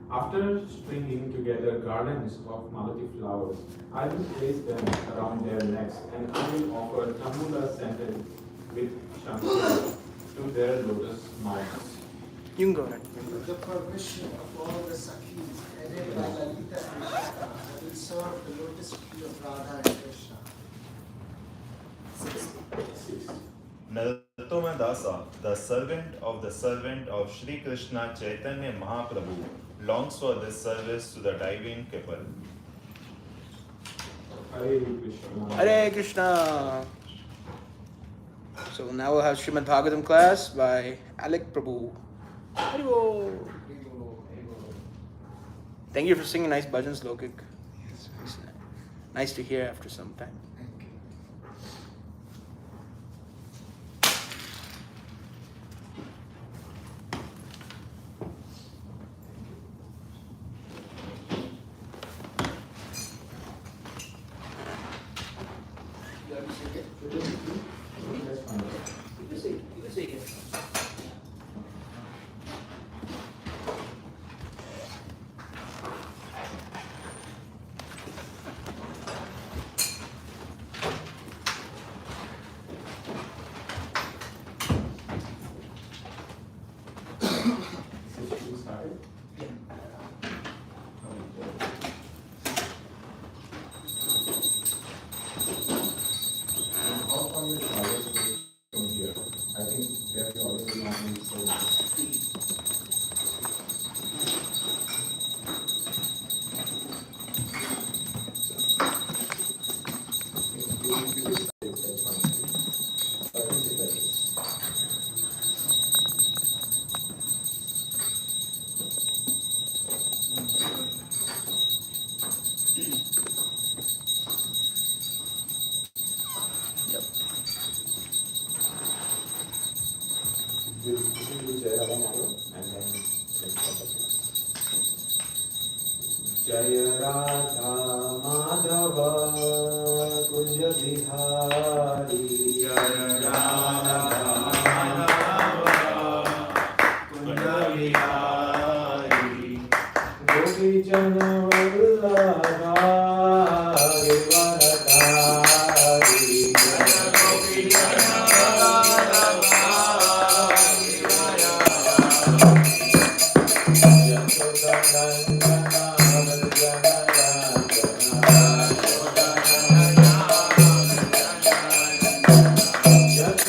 After stringing together garlands of malati flowers, I will place them around their necks and I will offer tambula scented with shankar to their lotus mouths. You can go ahead. With the permission of all the Sakhis, headed by Lalita and Shaka, I will serve the lotus feet of Radha and Krishna. 6. Narottama Dasa, the servant of Sri Krishna Chaitanya Mahaprabhu, longs for this service to the divine couple. Hare Krishna. Hare Krishna. So now we'll have Srimad Bhagavatam class by Alec Prabhu. Haribo. Thank you for singing nice bhajans, Lokik. It's nice to hear after some time. Jaya Radha Madhava Kunja Bihari Jaya Radha Madhava Kunja Bihari Gopi Jana Vallabha Givaradhari Jaya Gopi Jana Vallabha Givaradhari Yashodanandana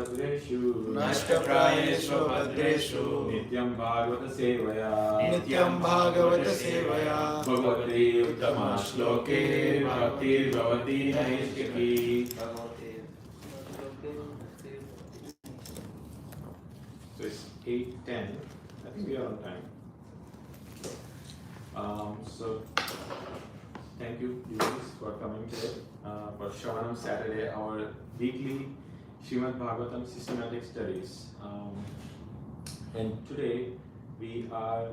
Bhadreshu Nashtaprayeshu Bhadreshu Nityam Bhagavata Sevaya Nityam Bhagavata Sevaya Bhagavati Uttama Shloke Bhakti Bhavati Naistiki. So it's 8:10. I think we are on time. So thank you, viewers, for coming today for Sravanam Saturday, our weekly Srimad Bhagavatam systematic studies. And today we are.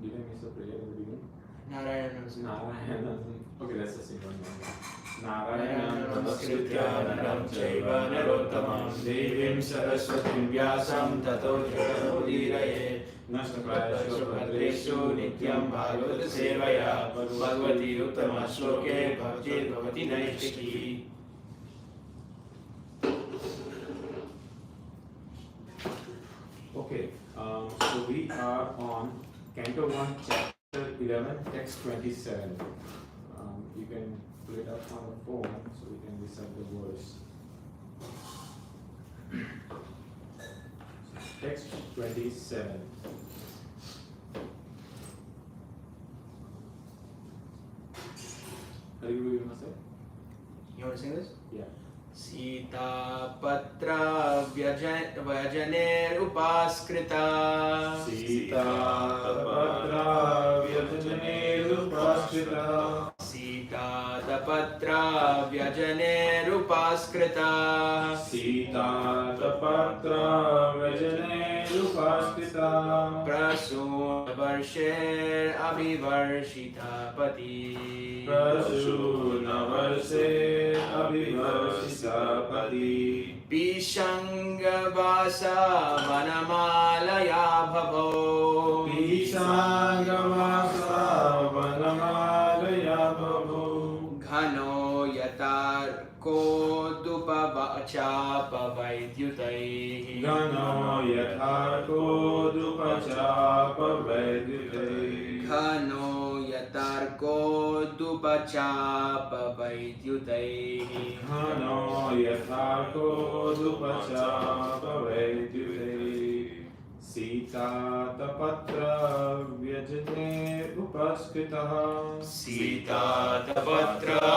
Did I miss a prayer in the beginning? Narayanam. Okay, let's just sing one more. Narayanam Namaskritya Naram Chaiva Narottamam Devim Saraswatim Vyasam Tato Jayamudiraye Nashtaprayeshu Bhadreshu Nityam Bhagavata Sevaya Bhagavati Uttama Shloke Bhakti Bhavati Naistiki. Okay, so we are on Canto 1, Chapter 11, Text 27. You can pull it up on the phone so we can recite the verse. Text 27. Hare Guru, you must say? You want to sing this? Yeah. Sita Patra Vyajaner Upaskrita Sita Patra Vyajaner Upaskrita Sita Patra Vyajaner Upaskrita Sita Patra Vyajaner Upaskrita Prasun Varsher Abhivarshita Pati Prasuna Varse Abhivarshitapati Pishangavasa Vanamalaya Bhavo Pishangavasa Vanamalaya Bhavo Ghano Yatar Kodupavachapavaidyutai Gano Yatharko Dupachapa Vaidyutai Ghano Yatar Kodupachapavaidyutai Gano Yatharko Dupachapa Vaidyutai Sita Tapatra Vyajane Upaskritaha Sita Patra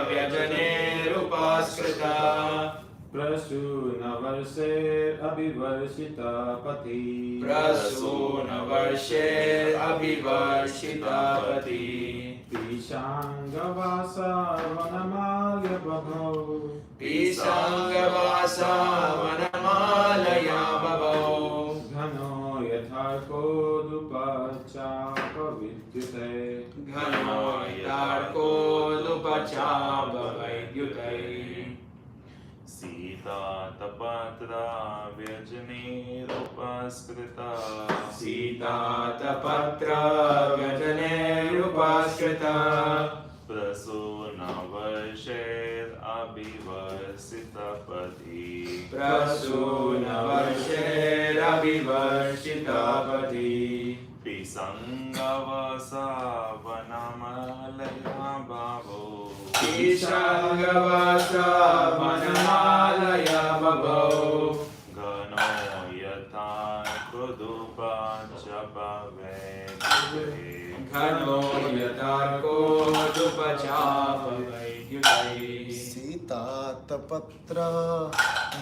Vyajaner Upaskrita Prasuna Varse Abhivarshitapati Prasuna Varsher Abhivarshitapati Pishangavasa Vanamalya Bhavo Pisangavasa Vanamalaya Bhavo Ghano Yatharko Dupachapa Vidyute Ghano Yatarko Dupachapavaidyutai Sita Tapatra Vyajane Upaskrita Sita Patra Vyajaner Upaskrita Prasuna Varsher Abhivarsitapati Prasuna Varsher Abhivarshitapati Pisangavasa Vanamalaya Bhavo Ishangavasa Vanamalaya Bhavo Gano Yatha Kodupachapavaidyutai Ghano Yatarko Dupachapavaidyutai Sita Tapatra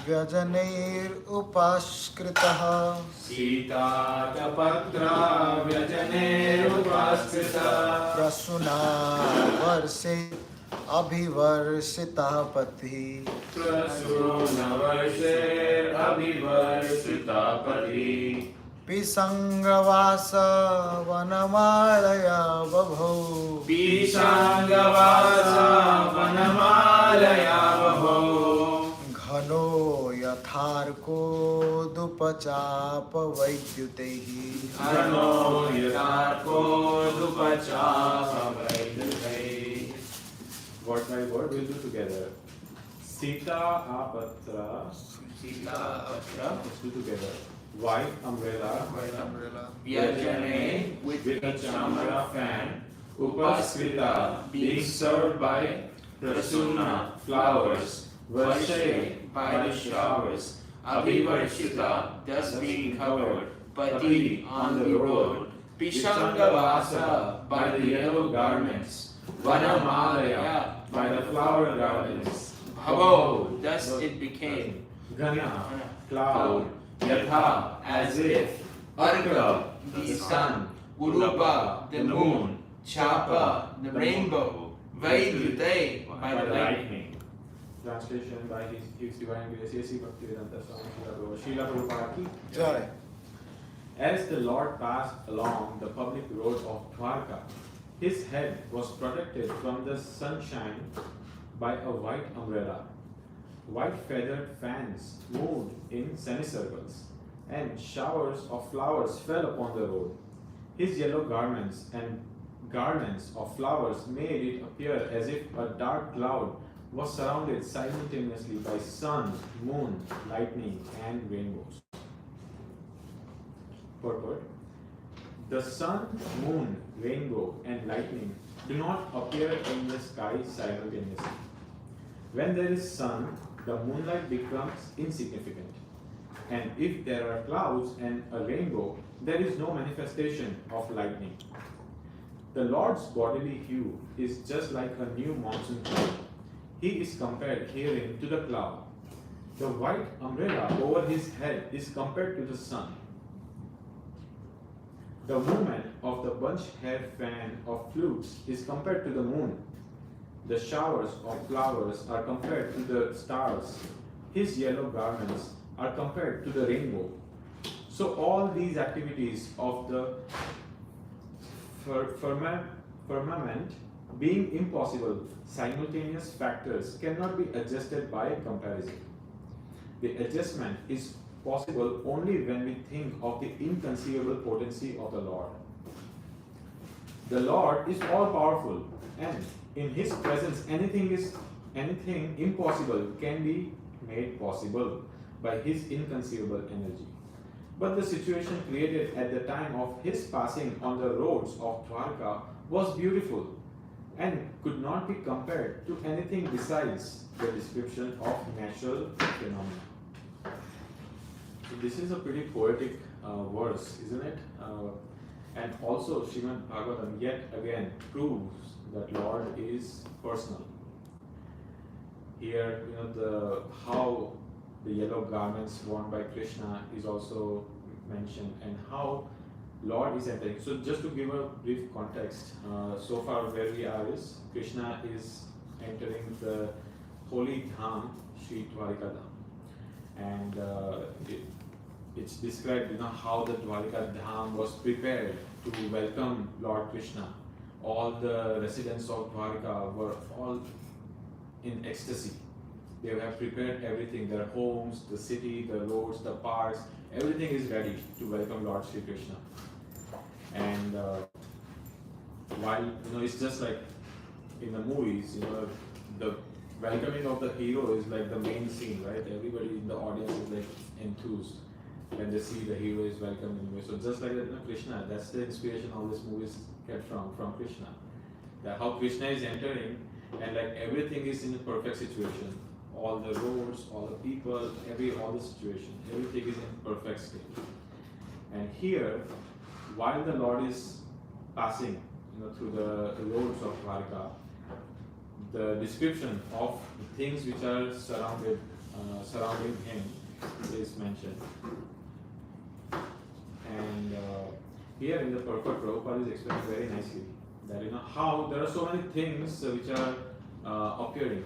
Vyajaner Upaskrita Sita Patra Vyajaner Upaskrita Prasuna Varse Abhivarshitapati Prasuna Varse Abhivarshitapati Pisangavasa Vanamalaya Bhavo Pishangavasa Vanamalaya Bhavo Ghano Yatharko Dupachapavaidyutai Ghano Yatarko Dupachapavaidyutai Word by word we'll do together. Sita Apatra. Sita Patra Let's do together. White umbrella. Vyajane With a chamara fan. Upaskrita. Being served by Prasunna, flowers, Varshe, by the showers, Abhivarshita, thus being covered, Pati, on the road, Pishangavasa, by the yellow garments, Vanamalaya, by the flower gardens, Bhavo, thus it became, Gana, cloud, Yatha, as if, Arka, the sun, Urupa, the moon, Chapa, the rainbow, Vaidute, by the lightning. Translation by His Divine Grace, A.C. Bhaktivedanta Swami Srila Prabhupada ki Jai. As the Lord passed along the public road of Dwarka, his head was protected from the sunshine by a white umbrella. White feathered fans moved in semicircles, and showers of flowers fell upon the road. His yellow garments and garlands of flowers made it appear as if a dark cloud was surrounded simultaneously by sun, moon, lightning, and rainbows. Purport: the sun, moon, rainbow, and lightning do not appear in the sky simultaneously. When there is sun, the moonlight becomes insignificant. And if there are clouds and a rainbow, there is no manifestation of lightning. The Lord's bodily hue is just like a new monsoon cloud. He is compared herein to the cloud. The white umbrella over his head is compared to the sun. The movement of the bunch hair fan of flutes is compared to the moon. The showers of flowers are compared to the stars. His yellow garments are compared to the rainbow. So all these activities of the firmament being impossible, simultaneous factors cannot be adjusted by comparison. The adjustment is possible only when we think of the inconceivable potency of the Lord. The Lord is all powerful, and in His presence anything impossible can be made possible by His inconceivable energy. But the situation created at the time of His passing on the roads of Dwarka was beautiful and could not be compared to anything besides the description of natural phenomena. So this is a pretty poetic verse, isn't it? And also Srimad Bhagavatam yet again proves that Lord is personal. Here, how the yellow garments worn by Krishna is also mentioned, and how Lord is entering. So just to give a brief context, so far where we are is Krishna is entering the holy Dham, Sri Dwarika Dham, and it's described how the Dwarika Dham was prepared to welcome Lord Krishna. All the residents of Dwarka were all in ecstasy. They have prepared everything, their homes, the city, the roads, the parks, everything is ready to welcome Lord Sri Krishna. And while it's just like in the movies, the welcoming of the hero is like the main scene, right? Everybody in the audience is like enthused when they see the hero is welcomed anyway. So just like that, Krishna, that's the inspiration all these movies get from Krishna. That how Krishna is entering, and like everything is in a perfect situation. All the roads, all the people, all the situation, everything is in perfect state. And here, while the Lord is passing, through the roads of Dwarka, the description of the things which are surrounding him is mentioned. And here in the purport, Prabhupada is explaining very nicely that how there are so many things which are appearing,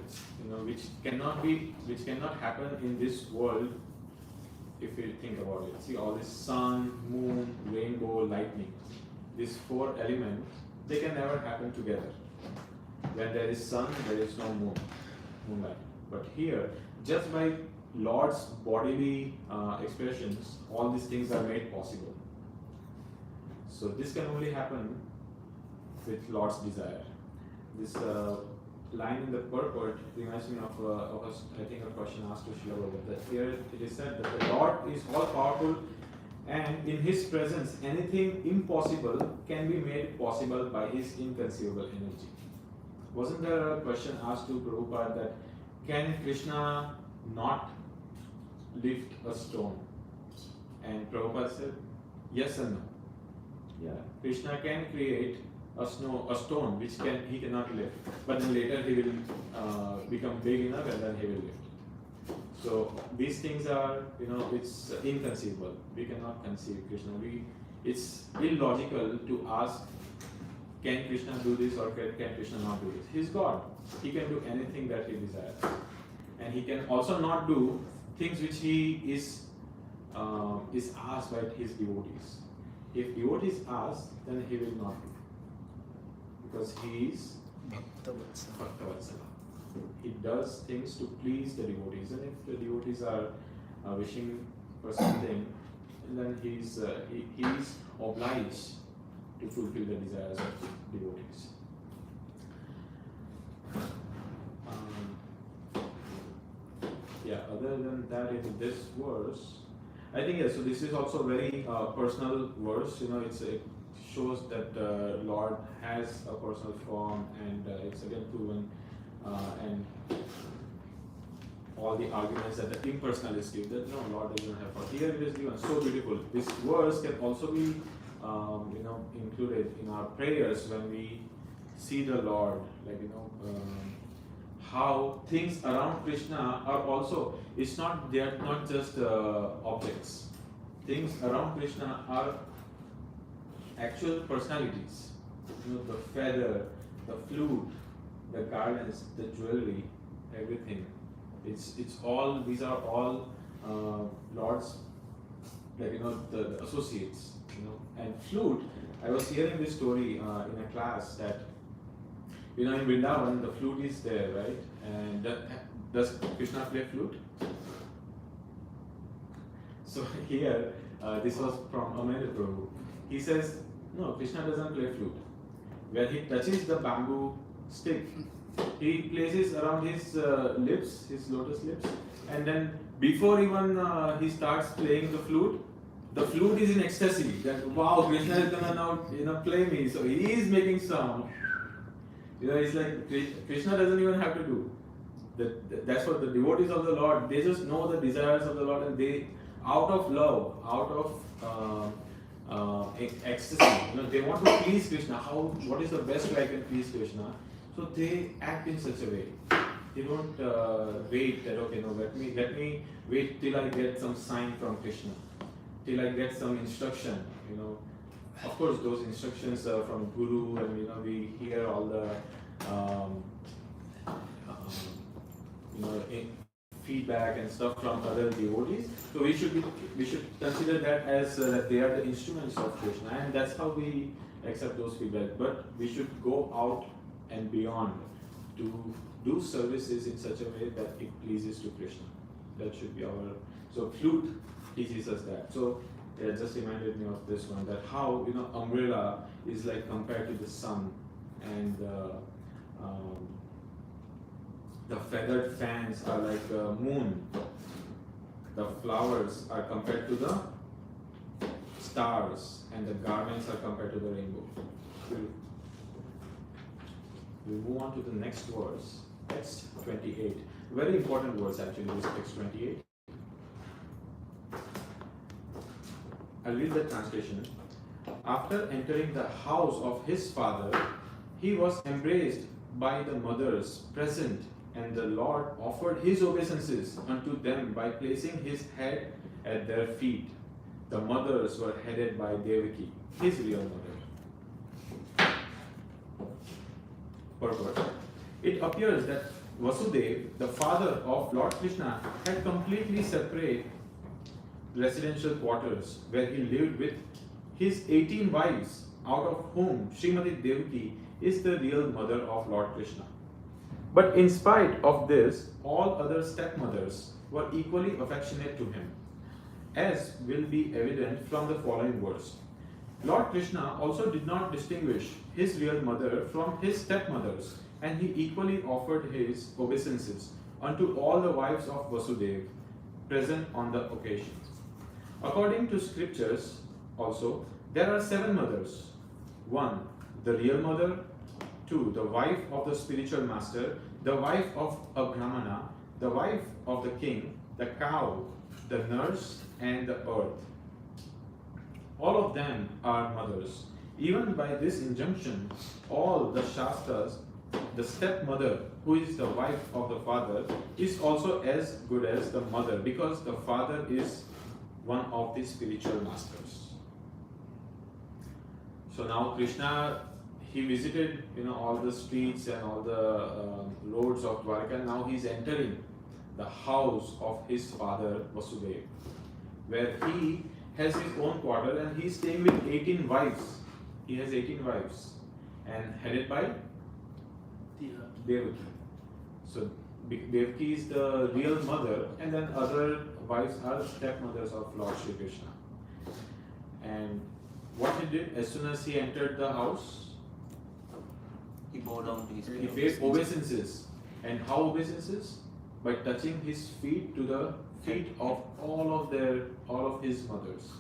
which cannot happen in this world if you think about it. See all this sun, moon, rainbow, lightning. These four elements, they can never happen together. When there is sun, there is no moonlight. But here, just by Lord's bodily expressions, all these things are made possible. So this can only happen with Lord's desire. This line in the purport reminds me of a question asked to Srila Prabhupada. Here it is said that the Lord is all powerful, and in His presence anything impossible can be made possible by His inconceivable energy. wasn't there a question asked to Prabhupada that can Krishna not lift a stone? And Prabhupada said, yes and no. Yeah, Krishna can create a stone which he cannot lift, but then later he will become big enough and then he will lift. So these things are, it's inconceivable. We cannot conceive Krishna. It's illogical to ask, can Krishna do this or can Krishna not do this? He's God. He can do anything that he desires. And he can also not do things which he is asked by his devotees. If devotees ask, then he will not do. Because he is Bhaktavatsala. He does things to please the devotees, and if the devotees are wishing for something, then he is obliged to fulfill the desires of the devotees. Other than that, in this verse, I think so this is also a very personal verse. It shows that Lord has a personal form, and it's again proven. And all the arguments that the impersonalists give that no, Lord doesn't have form. Here it is given so beautiful. This verse can also be included in our prayers when we see the Lord, how things around Krishna are also, they are not just objects. Things around Krishna are actual personalities. The feather, the flute, the garlands, the jewelry, everything. It's all, these are all Lord's, the associates, And flute, I was hearing this story in a class that, in Vrindavan, the flute is there, right? And does Krishna play flute? So here, this was from Amanda Prabhu. He says, no, Krishna doesn't play flute. Where he touches the bamboo stick, he places around his lips, his lotus lips, and then before even he starts playing the flute is in ecstasy. That wow, Krishna is gonna now play me. So he is making sound. It's like Krishna doesn't even have to do. That's what the devotees of the Lord, they just know the desires of the Lord, and they, out of love, out of ecstasy, they want to please Krishna. What is the best way I can please Krishna? So they act in such a way. They don't wait that let me wait till I get some sign from Krishna, till I get some instruction. Of course, those instructions are from Guru, and we hear all the feedback and stuff from other devotees. So we should consider that as that they are the instruments of Krishna, and that's how we accept those feedback. But we should go out and beyond to do services in such a way that it pleases to Krishna. That should be our. So flute teaches us that. So it just reminded me of this one, that how umbrella is like compared to the sun, and the feathered fans are like the moon. The flowers are compared to the stars, and the garments are compared to the rainbow. We move on to the next verse, text 28. Very important verse actually, this text 28. I'll read the translation. After entering the house of his father, he was embraced by the mothers present, and the Lord offered his obeisances unto them by placing his head at their feet. The mothers were headed by Devaki, his real mother. Purport. It appears that Vasudeva, the father of Lord Krishna, had completely separate residential quarters where he lived with his 18 wives, out of whom Srimati Devaki is the real mother of Lord Krishna. But in spite of this, all other stepmothers were equally affectionate to him, as will be evident from the following verse. Lord Krishna also did not distinguish his real mother from his stepmothers, and he equally offered his obeisances unto all the wives of Vasudeva present on the occasion. According to scriptures also, there are 7 mothers. 1. The real mother. 2, the wife of the spiritual master, the wife of a Brahmana, the wife of the king, the cow, the nurse, and the earth. All of them are mothers. Even by this injunction, all the Shastras, the stepmother, who is the wife of the father, is also as good as the mother, because the father is one of the spiritual masters. So now Krishna, he visited all the streets and all the roads of Dwarka. Now he's entering the house of his father Vasudeva, where he has his own quarter and he's staying with 18 wives. He has 18 wives and headed by Devaki. So Devaki is the real mother, and then other wives are stepmothers of Lord Shri Krishna. And what he did, as soon as he entered the house, He bowed down to his he paid obeisances. And how obeisances? By touching his feet to the feet of all of his mothers.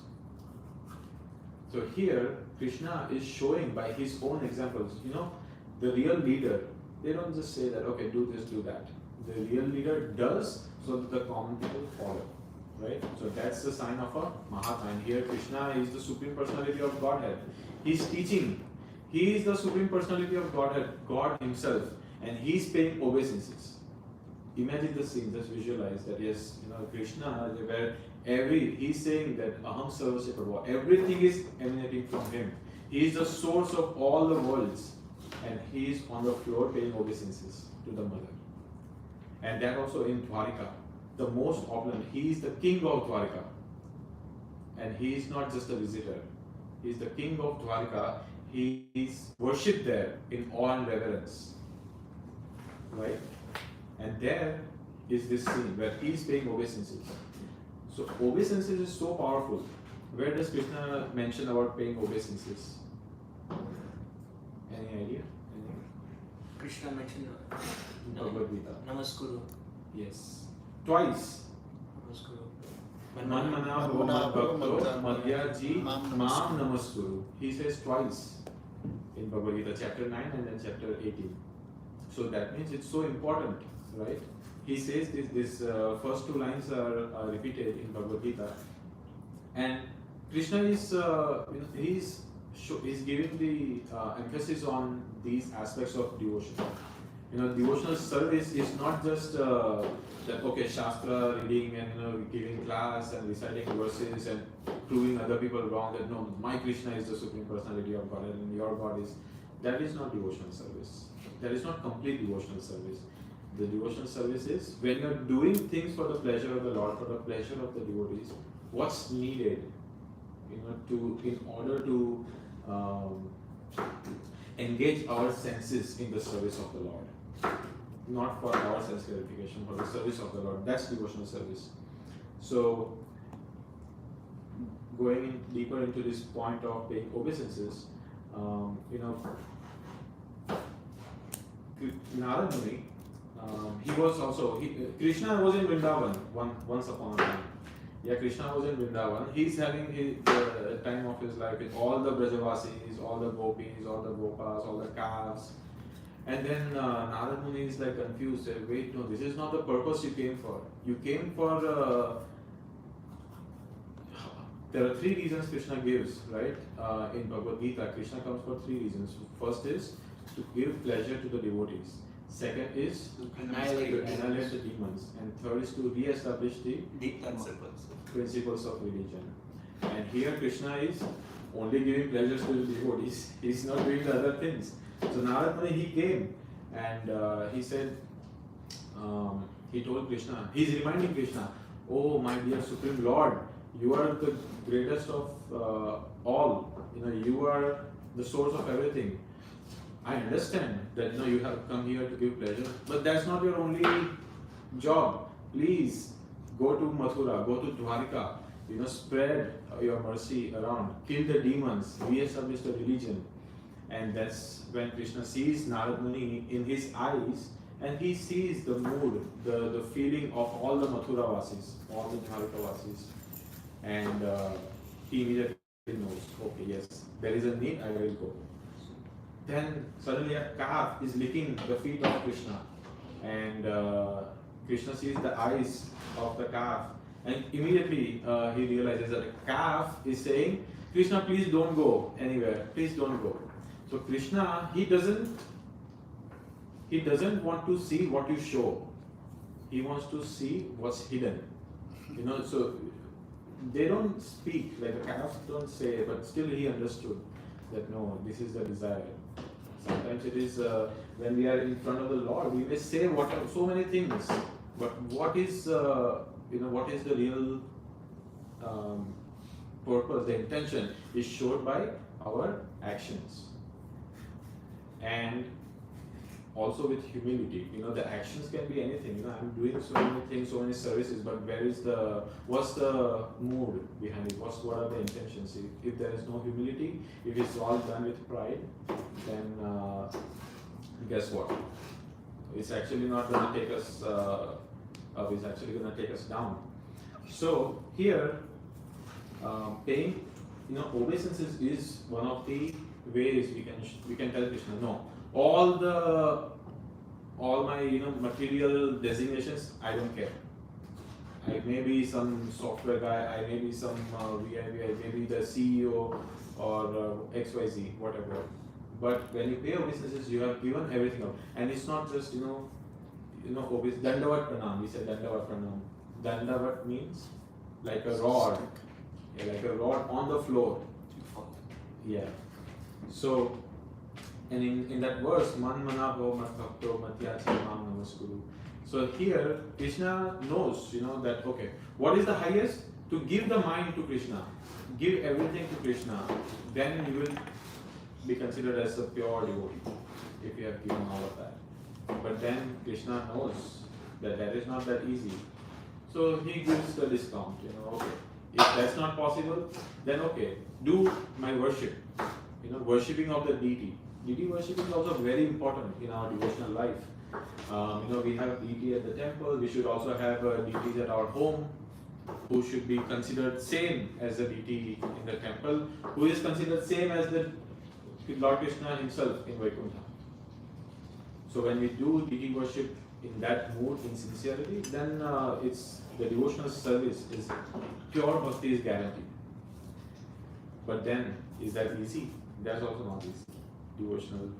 So here Krishna is showing by his own examples. The real leader, they don't just say that, okay, do this, do that. The real leader does so that the common people follow. Right? So that's the sign of a Mahatma. And here Krishna is the Supreme Personality of Godhead. He's teaching. He is the Supreme Personality of Godhead, God himself. And he's paying obeisances. Imagine the scene, just visualize that. Yes, Krishna, where he's saying that Aham Sarvasya Prabhu, everything is emanating from him. He is the source of all the worlds. And he is on the floor paying obeisances to the mother. And that also in Dwarika, the most opulent. He is the king of Dwarika. And he is not just a visitor. He is the king of Dwarika. He is worshipped there in awe and reverence. Right? And there is this scene where he is paying obeisances. So obeisances is so powerful. Where does Krishna mention about paying obeisances? Any idea? Krishna mentioned Bhagavad Gita. Namaskuru. Yes. Twice. Namaskuru. Manmana Bhava Bhakto Madhyaji Mam Namaskuru. He says twice in Bhagavad Gita, chapter 9 and then chapter 18. So that means it's so important, right? He says this first two lines are repeated in Bhagavad Gita. And Krishna is, he's giving the emphasis on these aspects of devotion. Devotional service is not just that, okay, Shastra reading and giving class and reciting verses and proving other people wrong, that no, my Krishna is the Supreme Personality of God and your God is. That is not devotional service. That is not complete devotional service. The devotional service is when you are doing things for the pleasure of the Lord, for the pleasure of the devotees, what's needed in order to engage our senses in the service of the Lord. Not for our sense gratification, for the service of the Lord. That's devotional service. So, going deeper into this point of paying obeisances, Narad Muni, Krishna was in Vrindavan once upon a time. Yeah, Krishna was in Vrindavan. He's having the time of his life with all the Brajavasis, all the gopis, all the gopas, all the calves. And then Narad Muni is like confused. Wait, no, this is not the purpose you came for. You came for. There are three reasons Krishna gives, right? In Bhagavad Gita, Krishna comes for three reasons. First is to give pleasure to the devotees. Second is to annihilate the demons. And third is to re-establish the Deep principles of religion. And here Krishna is only giving pleasures to the devotees. He is not doing the other things. So Narad Muni, he came and he said, he told Krishna, he's reminding Krishna, oh my dear Supreme Lord, you are the greatest of all. You are the source of everything. I understand that you have come here to give pleasure, but that's not your only job. Please go to Mathura, go to Dwarika, spread your mercy around, kill the demons, re-establish the religion. And that's when Krishna sees Narad Muni in his eyes, and he sees the mood, the feeling of all the Mathura Vasis, all the Dwarika Vasis. And he immediately knows, okay, yes, there is a need, I will go. then suddenly a calf is licking the feet of Krishna, and Krishna sees the eyes of the calf, and immediately he realizes that the calf is saying, Krishna, please don't go anywhere, please don't go. So Krishna, he doesn't want to see what you show, he wants to see what's hidden. So they don't speak, like the calves don't say, but still he understood that no, this is the desire. Sometimes it is when we are in front of the Lord, we may say so many things, but what is the real purpose, the intention is showed by our actions. And also with humility, the actions can be anything. I'm doing so many things, so many services, but what's the mood behind it? What are the intentions? If there is no humility, if it's all done with pride, then guess what? It's actually not going to take us up. It's actually going to take us down. So here, paying, obeisances is one of the ways we can tell Krishna, no. All my material designations, I don't care. I may be some software guy, I may be some VI, I may be the CEO or XYZ, whatever. But when you pay obeisances, you have given everything up, and it's not just obeisance. Dandavat pranam. We said dandavat pranam. Dandavat means like a rod, like a rod on the floor. Yeah. So. And in that verse, man mana bhava mat bhakto matyachi mam namaskuru. So here, Krishna knows, that okay, what is the highest? To give the mind to Krishna, give everything to Krishna, then you will be considered as a pure devotee, if you have given all of that. But then Krishna knows that is not that easy. So he gives the discount, okay. If that's not possible, then okay, do my worship, worshipping of the deity. Deity worship is also very important in our devotional life. We have deity at the temple. We should also have deities at our home, who should be considered same as the deity in the temple, who is considered same as the Lord Krishna himself in Vaikuntha. So when we do deity worship in that mood, in sincerity, then it's the devotional service is pure bhakti is guaranteed. But then, is that easy? That's also not easy. Devotional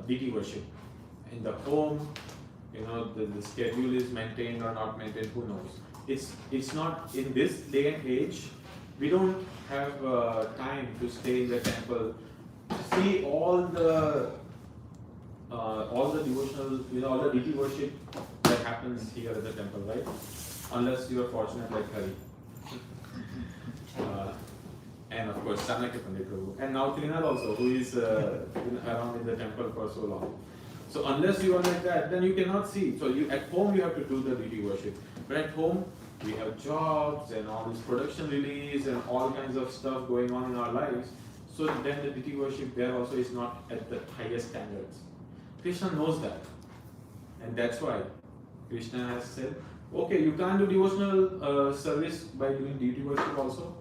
deity worship in the home, the schedule is maintained or not maintained, who knows. It's not, in this day and age, we don't have time to stay in the temple, see all the devotional, all the deity worship that happens here at the temple, right? Unless you are fortunate like Hari. And of course, Sanakya Pandit Prabhu. And now Trinal also, who is around in the temple for so long. So unless you are like that, then you cannot see. So at home you have to do the deity worship. But at home, we have jobs and all this production release and all kinds of stuff going on in our lives. So then the deity worship there also is not at the highest standards. Krishna knows that. And that's why Krishna has said, okay, you can't do devotional service by doing deity worship also.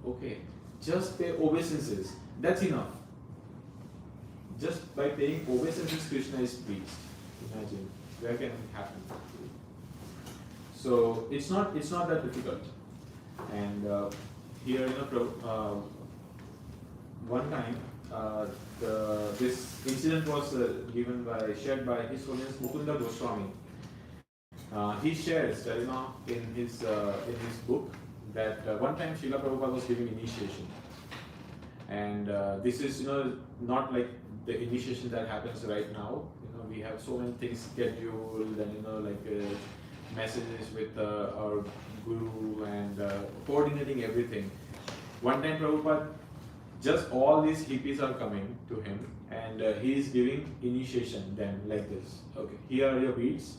Okay. Just pay obeisances. That's enough. Just by paying obeisances, Krishna is pleased. Imagine where can it happen? So it's not that difficult. And here, one time this incident was shared by His Holiness Mukunda Goswami. He shares, in his book, that one time Srila Prabhupada was giving initiation, and this is not like the initiation that happens right now. We have so many things scheduled, and messages with our guru and coordinating everything. One time Prabhupada, just all these hippies are coming to him, and he is giving initiation them like this. Okay, here are your beads.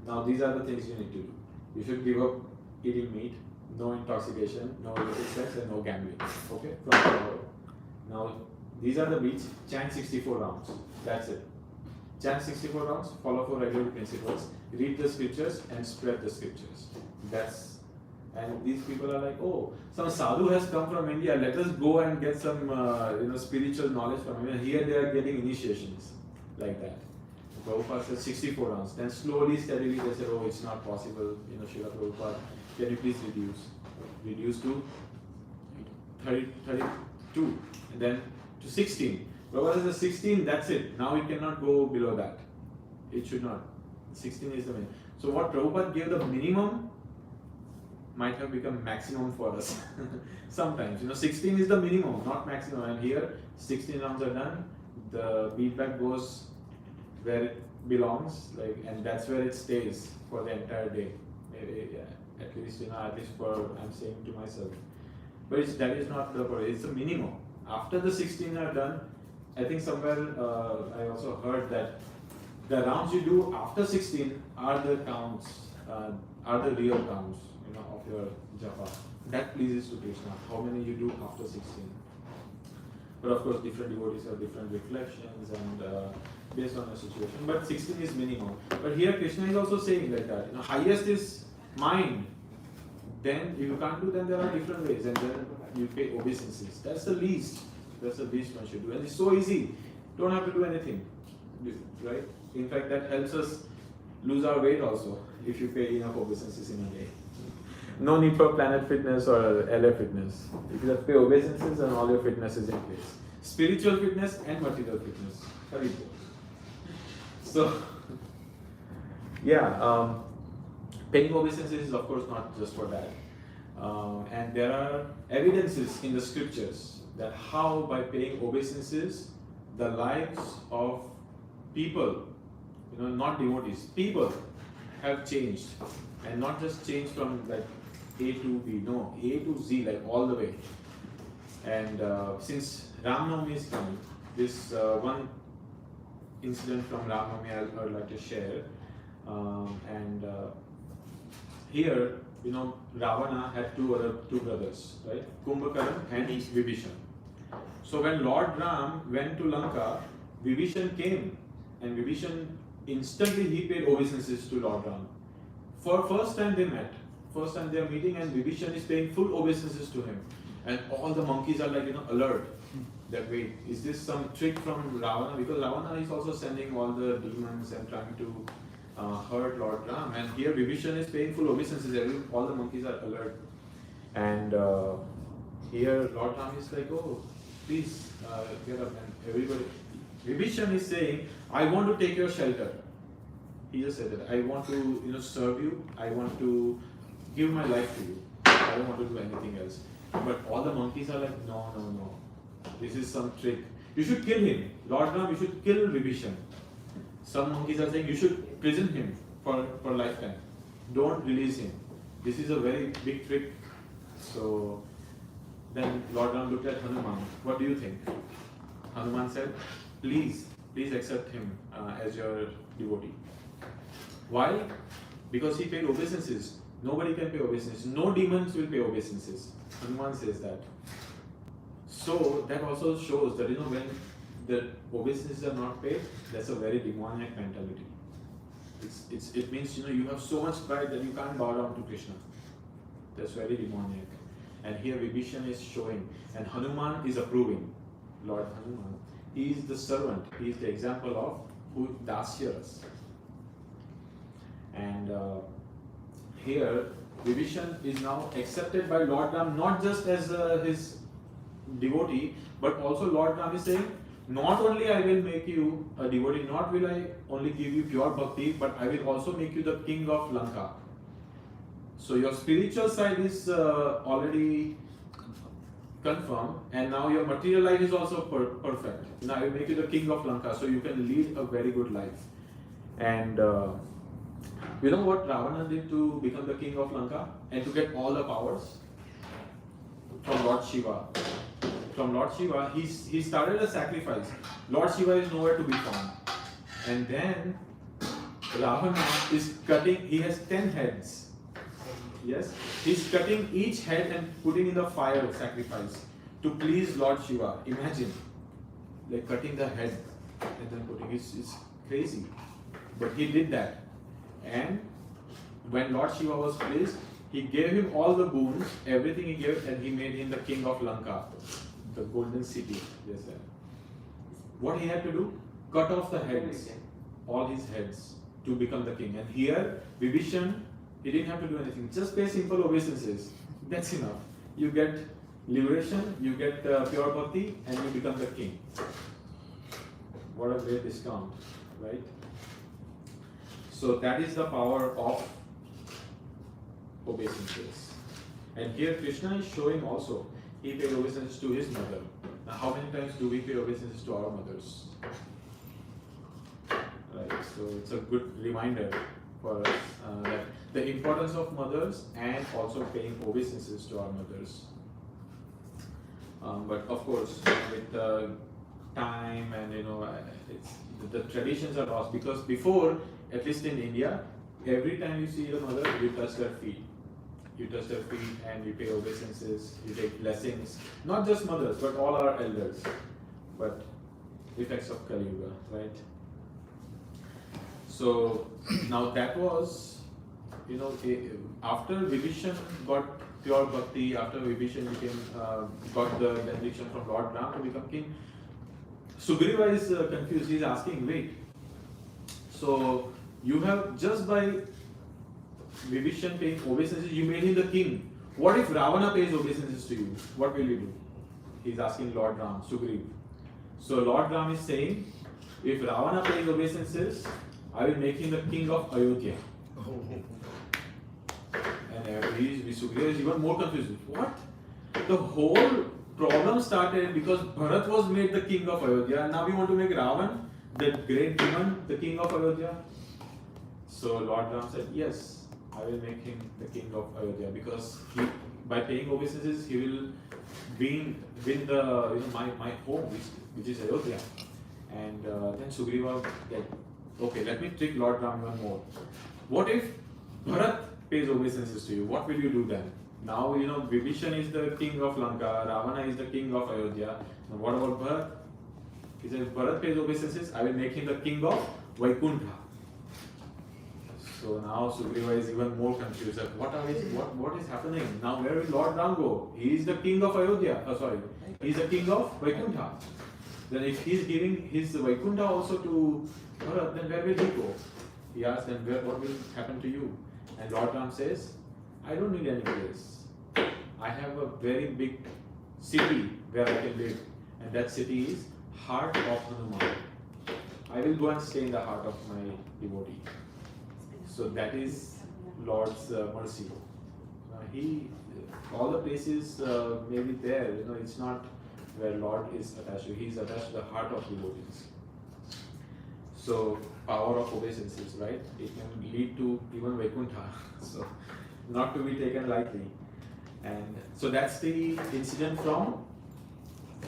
Now these are the things you need to do. You should give up eating meat. No intoxication, no illicit sex, and no gambling. Okay? From tomorrow. Now, these are the beats. Chant 64 rounds. That's it. Chant 64 rounds, follow 4 regular principles, read the scriptures, and spread the scriptures. That's And these people are like, oh, some sadhu has come from India, let us go and get some spiritual knowledge from him. And here they are getting initiations like that. Prabhupada said 64 rounds. Then slowly, steadily they said, oh, it's not possible. Srila Prabhupada, can you please reduce? Reduce to 32. And then to 16. Prabhupada says 16, that's it. Now it cannot go below that. It should not. 16 is the minimum. So what Prabhupada gave the minimum might have become maximum for us. Sometimes, 16 is the minimum, not maximum. And here, 16 rounds are done. The feedback goes where it belongs, and that's where it stays for the entire day. At least, for I'm saying to myself. But that is not the point. It's the minimum. After the 16 are done, I think somewhere I also heard that the rounds you do after 16 are the counts, are the real counts, of your japa. That pleases to Krishna. How many you do after 16? But of course, different devotees have different reflections and based on the situation. But 16 is minimum. But here Krishna is also saying like that. Highest is mind. Then if you can't do, then there are different ways, and then you pay obeisances. That's the least. That's the least one should do, and it's so easy. Don't have to do anything, right? In fact, that helps us lose our weight also if you pay enough obeisances in a day. No need for Planet Fitness or LA Fitness. If you just pay obeisances, and all your fitness is in place. Spiritual fitness and material fitness. Very good. So, yeah. Paying obeisances is of course not just for that. And there are evidences in the scriptures that how by paying obeisances, the lives of people, not devotees, people have changed. And not just changed from like A to B, no, A to Z, like all the way. And since Ram Navami is coming, this one incident from Ram Navami I would like to share. Here, Ravana had two brothers, right? Kumbhakaran and Vibhishan. So when Lord Ram went to Lanka, Vibhishan came, and Vibhishan instantly he paid obeisances to Lord Ram. For first time they met, first time they are meeting, and Vibhishan is paying full obeisances to him. And all the monkeys are like, alert. That wait, is this some trick from Ravana? Because Ravana is also sending all the demons and trying to hurt Lord Ram, and here Vibhishan is paying full obeisances. All the monkeys are alert, and here Lord Ram is like, oh, please get up, and everybody. Vibhishan is saying, I want to take your shelter. He just said that I want to, serve you. I want to give my life to you. I don't want to do anything else. But all the monkeys are like, no. This is some trick. You should kill him, Lord Ram. You should kill Vibhishan. Some monkeys are saying you should prison him for lifetime. Don't release him. This is a very big trick. So then Lord Ram looked at Hanuman. What do you think? Hanuman said, please accept him as your devotee. Why? Because he paid obeisances. Nobody can pay obeisances. No demons will pay obeisances. Hanuman says that. So that also shows that when the obeisances are not paid, that's a very demoniac mentality. It means you have so much pride that you can't bow down to Krishna. That's very demoniac. And here Vibhishan is showing, and Hanuman is approving. Lord Hanuman, he is the servant. He is the example of who dasyas. And here Vibhishan is now accepted by Lord Ram, not just as his devotee, but also Lord Ram is saying, not only I will make you a devotee, not will I only give you pure bhakti, but I will also make you the king of Lanka. So your spiritual side is already confirmed, and now your material life is also perfect. Now I will make you the king of Lanka, so you can lead a very good life. And you know what Ravana did to become the king of Lanka and to get all the powers? From Lord Shiva. From Lord Shiva, he started a sacrifice. Lord Shiva is nowhere to be found. And then Ravana is cutting, he has 10 heads. Yes? He's cutting each head and putting in the fire sacrifice to please Lord Shiva. Imagine, like cutting the head and then putting it. It's crazy. But he did that. And when Lord Shiva was pleased, He gave him all the boons, everything he gave, and he made him the king of Lanka, the golden city. They said. What he had to do? Cut off the heads, all his heads, to become the king. And here, Vibhishan, he didn't have to do anything. Just pay simple obeisances. That's enough. You get liberation, you get pure bhakti, and you become the king. What a great discount, right? So that is the power of obeisances. And here Krishna is showing also, he paid obeisances to his mother. Now how many times do we pay obeisances to our mothers? Right, so it's a good reminder for us that the importance of mothers and also paying obeisances to our mothers. But of course, with time and it's the traditions are lost, because before, at least in India, every time you see your mother, you touch their feet. You touch their feet and you pay obeisances, you take blessings. Not just mothers, but all our elders. But effects of Kali Yuga, right? So now that was, after Vibhishan got pure bhakti, after Vibhishan got the benediction from Lord Ram to become king, Sugriva is confused. He's asking, wait, so you have just by Vibhishan paying obeisances, you made him the king. What if Ravana pays obeisances to you? What will you do? He's asking Lord Ram, Sugriva. So Lord Ram is saying, if Ravana pays obeisances, I will make him the king of Ayodhya. And Sugriva is even more confused. What? The whole problem started because Bharat was made the king of Ayodhya, and now we want to make Ravan, the great demon, the king of Ayodhya. So Lord Ram said, yes, I will make him the king of Ayodhya, because by paying obeisances he will win the my home, which is Ayodhya. And then Sugriva said, okay, let me trick Lord Ram even more. What if Bharat pays obeisances to you? What will you do then? Now Vibhishan is the king of Lanka, Ravana is the king of Ayodhya. Now what about Bharat? He says, if Bharat pays obeisances, I will make him the king of Vaikuntha. So now Sugriva is even more confused. What is happening? Now where will Lord Ram go? He is the king of Ayodhya. He is the king of Vaikuntha. Then if he is giving his Vaikuntha also to Bharat, then where will he go? He asks, then what will happen to you? And Lord Ram says, I don't need any place. I have a very big city where I can live. And that city is heart of Hanuman. I will go and stay in the heart of my devotee. So that is Lord's mercy. All the places may be there, it's not where Lord is attached to. He is attached to the heart of devotees. So power of obeisances, right? It can lead to even Vaikuntha. So not to be taken lightly. And so that's the incident from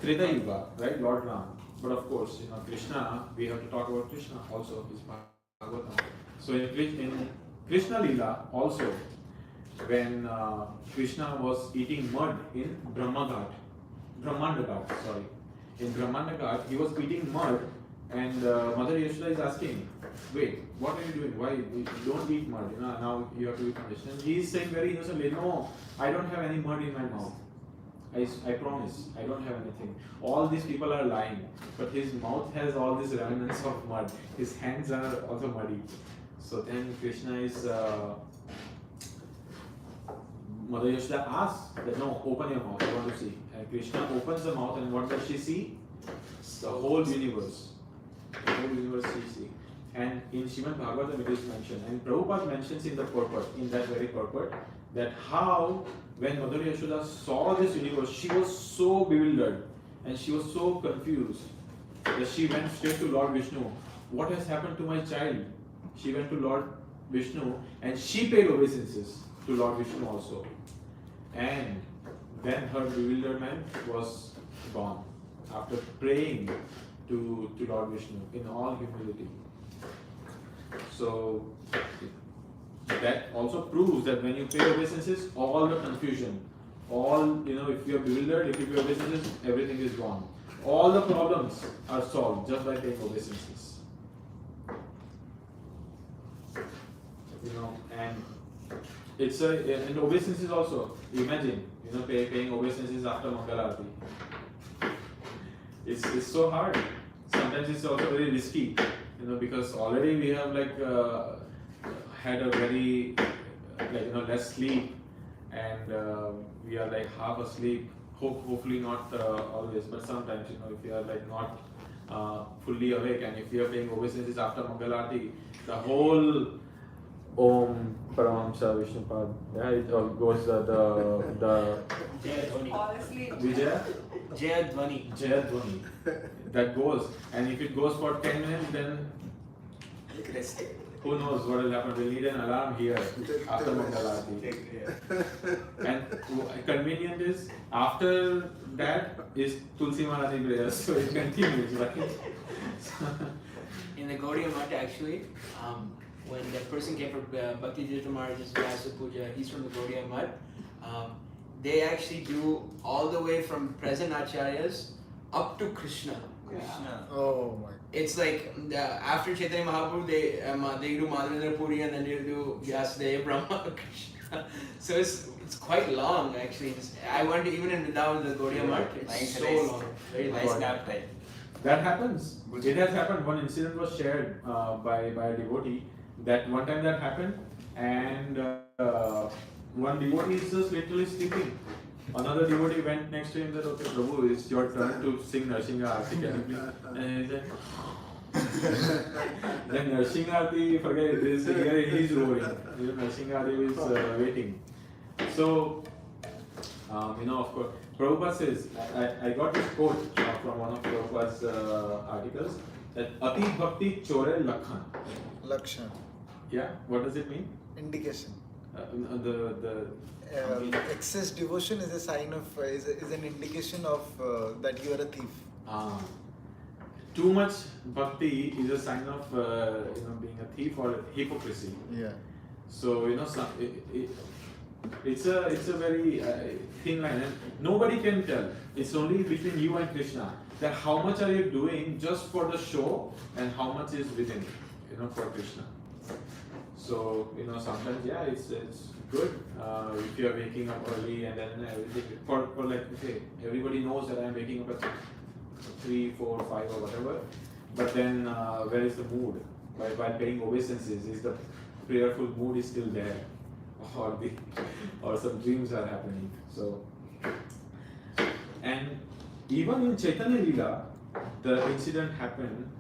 Treta Yuga, right? Lord Ram. But of course, Krishna, we have to talk about Krishna also, his Bhagavatam. So in Krishna Lila also, when Krishna was eating mud in Brahmanda Ghat, in Brahmanda Ghat, he was eating mud, and Mother Yashoda is asking, wait, what are you doing? Why you don't eat mud? Now you have to be punished. And he is saying very innocently, no, I don't have any mud in my mouth. I promise, I don't have anything. All these people are lying, but his mouth has all these remnants of mud. His hands are also muddy. So then Krishna is, Mother Yashoda asks that, no, open your mouth, I want to see. And Krishna opens the mouth, and what does she see? The whole universe. The whole universe she sees. And in Srimad Bhagavatam it is mentioned, and Prabhupada mentions in the purport, in that very purport, that how when Mother Yashoda saw this universe, she was so bewildered and she was so confused that she went straight to Lord Vishnu. What has happened to my child? She went to Lord Vishnu and she paid obeisances to Lord Vishnu also. And then her bewilderment was gone after praying to Lord Vishnu in all humility. So that also proves that when you pay obeisances, all the confusion, if you are bewildered, if you pay obeisances, everything is gone. All the problems are solved just by paying obeisances. And It's and obeisances also. Imagine, paying obeisances after Mangalarati. It's so hard. Sometimes it's also very risky, because already we have had a very less sleep, and we are half asleep. Hopefully not always, but sometimes if you are not fully awake, and if you are paying obeisances after Mangalarati, the whole Om Paramahamsa Vishnupad, yeah, it all goes the Jaya Dhwani. Honestly, Vijaya Jaya Dhwani. Jaya Dhwani that goes, and if it goes for 10 minutes, then who knows what will happen. We'll need an alarm here after Mangalarati. And convenient is after that is Tulsi Maharani prayer, so it continues, right? In the Gaudiya Math, actually, when the person came for Bhakti Tirtha Maharaj's Vyasa Puja, he's from the Gaudiya Math. They actually do all the way from present acharyas up to Krishna. Oh my. It's after Chaitanya Mahaprabhu, they do Madhavendra Puri and then they do Vyasadeva Brahma Krishna. So it's quite long actually. I went even in Vrindavan, the Gaudiya Math, it's so long. Very nice nap time. That happens. It has happened. One incident was shared by a devotee. That one time that happened, and one devotee is just literally sleeping. Another devotee went next to him and said, "Okay, Prabhu, it's your turn to sing Narsingha Aarti, can you please?" And he said, then Narsingha Aarti, forget this, here he's roaring. Narsingha Aarti is waiting. So, of course, Prabhupada says, I got this quote from one of Prabhupada's articles, that Ati Bhakti Chore Lakhan. Lakshan. Yeah, what does it mean? Indication. Excess devotion is a sign of is an indication of that you are a thief. Too much bhakti is a sign of being a thief or hypocrisy. Yeah. So it's a very thin line, and nobody can tell. It's only between you and Krishna that how much are you doing just for the show and how much is within, for Krishna. So sometimes it's good if you are waking up early, and then for everybody knows that I am waking up at 3, 4, 5 or whatever. But then where is the mood? While paying obeisances, is the prayerful mood is still there, or some dreams are happening. So, and even in Chaitanya Leela, the incident happened,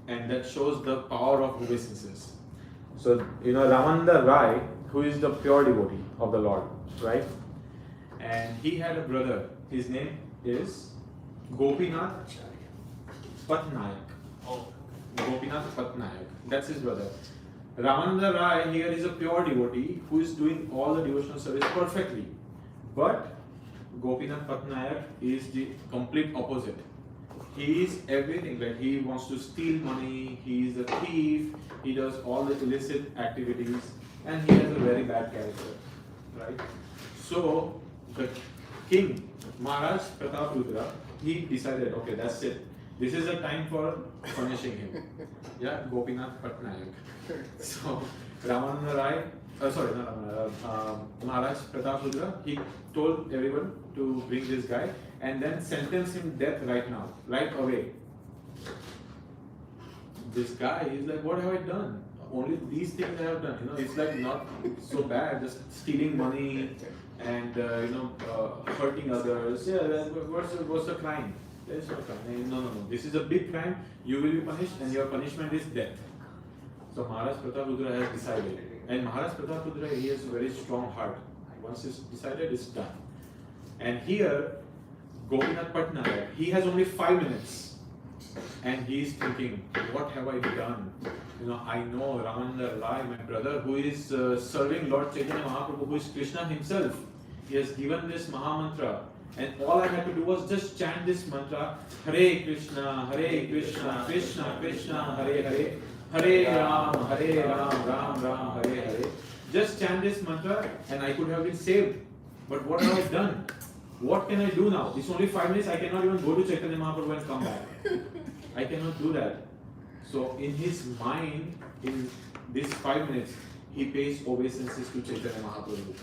and that shows the power of obeisances. So, Ramananda Rai, who is the pure devotee of the Lord, right? And he had a brother. His name is Gopinath Patnaik. Gopinath Patnaik. That's his brother. Ramananda Rai here is a pure devotee who is doing all the devotional service perfectly. But Gopinath Patnaik is the complete opposite. He is everything. He wants to steal money, he is a thief, he does all the illicit activities, and he has a very bad character. Right? So the king, Maharaj Prataprudra, he decided, okay, that's it. This is the time for punishing him. Yeah, Gopinath Patnaik. So Ramananda Rai, Maharaj Prataprudra, he told everyone to bring this guy and then sentence him death right now, right away. This guy is like, what have I done? Only these things I have done. It's not so bad, just stealing money and hurting others. Yeah, what's the crime? There is no crime. No. This is a big crime. You will be punished, and your punishment is death. So Maharaj Prataprudra has decided, and Maharaj Prataprudra, he has a very strong heart. Once it's decided, it's done. And here, Gopinath Patnaik, he has only 5 minutes, and he is thinking, what have I done? I know Ramananda Rai, my brother, who is serving Lord Chaitanya Mahaprabhu, who is Krishna himself. He has given this Maha Mantra, and all I had to do was just chant this mantra, Hare Krishna, Krishna Krishna, Hare Hare, Hare Ram, Ram Ram, Hare Hare. Just chant this mantra, and I could have been saved. But what have I done? What can I do now? It's only 5 minutes. I cannot even go to Chaitanya Mahaprabhu and come back. I cannot do that. So in his mind, in these 5 minutes, he pays obeisances to Chaitanya Mahaprabhu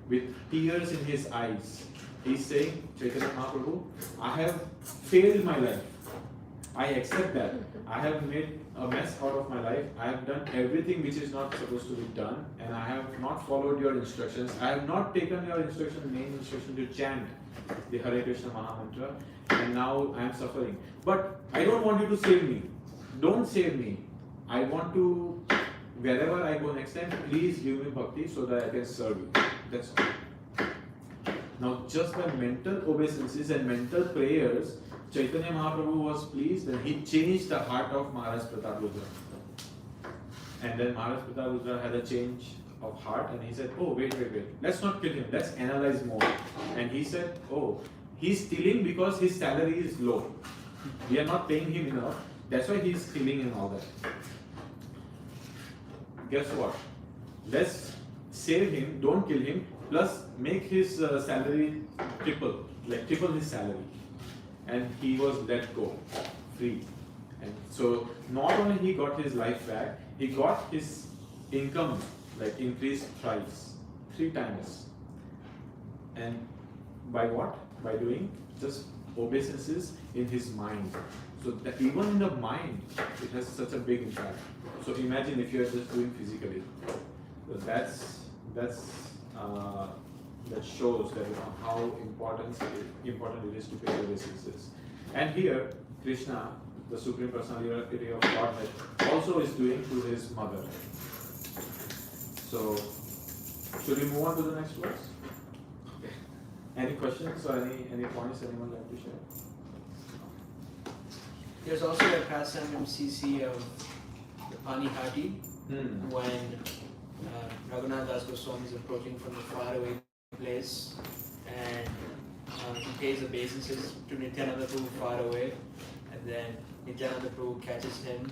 with tears in his eyes. He's saying, Chaitanya Mahaprabhu, I have failed my life. I accept that. I have made a mess out of my life. I have done everything which is not supposed to be done, and I have not followed your instructions. I have not taken your main instruction to chant the Hare Krishna Mahamantra, and now I am suffering. But I don't want you to save me. Don't save me. I want to, wherever I go next time, please give me bhakti so that I can serve you. That's all. Now, just by mental obeisances and mental prayers, Chaitanya Mahaprabhu was pleased and he changed the heart of Maharaj Pratap Rudra. And then Maharaj Pratap Rudra had a change of heart and he said, oh, wait, let's not kill him, let's analyze more. And he said, oh, he's stealing because his salary is low. We are not paying him enough, that's why he's stealing and all that. Guess what? Let's save him, don't kill him, plus make his salary triple his salary. And he was let go, free. And so not only he got his life back, he got his income increased thrice, 3 times. And by what? By doing just obeisances in his mind. So that even in the mind, it has such a big impact. So imagine if you are just doing physically. So that shows that how important it is to pay obeisances. And here, Krishna, the Supreme Personality of Godhead, also is doing to his mother. So, should we move on to the next verse? Okay. Any questions or any points anyone like to share? There's also a pastime in CC of the Panihati when Raghunath Das Goswami is approaching from a faraway place and he pays obeisances to Nityananda Prabhu far away, and then Nityananda Prabhu catches him